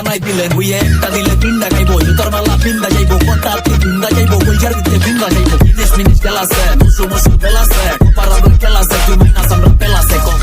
বানাই দিলেন হইয়ে একটা দিলে তিনটা গাইবো জুতার মালা পিন্দা যাইবো কোনটা পিন্দা যাইবো কইয়ার দিতে পিন্দা যাইবো মিনিস মিনিস খেলাছে মুসু মুসু খেলাছে পারাদন খেলাছে তুই মাইনাস আমরা পেলাছে কম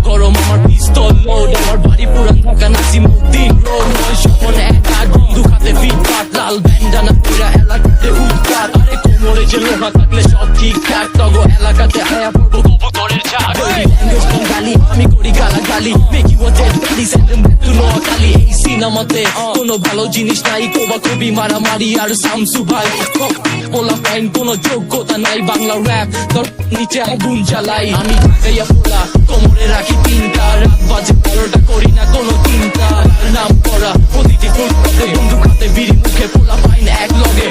গরম আমার পিস্তল লোড আমার বাড়ি পুরান ঢাকা নাসিমউদ্দিন রোড নয় স্বপন একা বন্ধু খাতে ফিট পাট লাল ব্যান্ডানা পুরা এলাকাতে উৎপাত আরে কোমরে যে লোহা থাকলে সব ঠিকঠাক তগো এলাকাতে আয়া পড়বো কবুতরের ঝাঁক ল্যাঙ্গুয়েজ কোন গালি আমি করি গালাগালি মেকি ওয়াটের গালি সেন্ডেম ব্যাক টু নোয়াখালী এই সিনেমাতে কোনো ভালো জিনিস নাই কোবা কবি মারামারি আর শামসু ভাই পোলা পাইন কোনো যোগ্যতা নাই বাংলা র্যাপ তোর নিচে আগুন জ্বালাই আমি ঢাকাইয়া পোলা কোমরে রাখি তিনটা রাত বাজে 12টা করি না কোনো চিন্তা নাম করা প্রতিটি ফুটপাতে বন্ধু খাতে বিড়ি মুখে পোলা পাইন এক লগে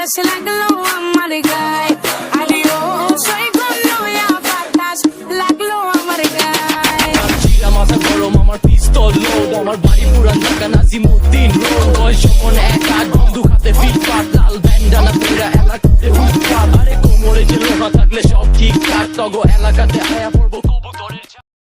Se la glow I'm a guy. Adios, soy con novia patas. La glow I'm a guy. চিরা মাথা গরম আমার পিস্তল লোড আমার বাড়ি পুরান ঢাকা নাসিমউদ্দিন রোড নয় স্বপন একা বন্ধু খাতে ফিট পাট লাল ব্যান্ডানা পুরা এলাকাতে উৎপাত আরে কোমরে যে লোহা থাকলে সব ঠিকঠাক তগো এলাকাতে আয়া পড়বো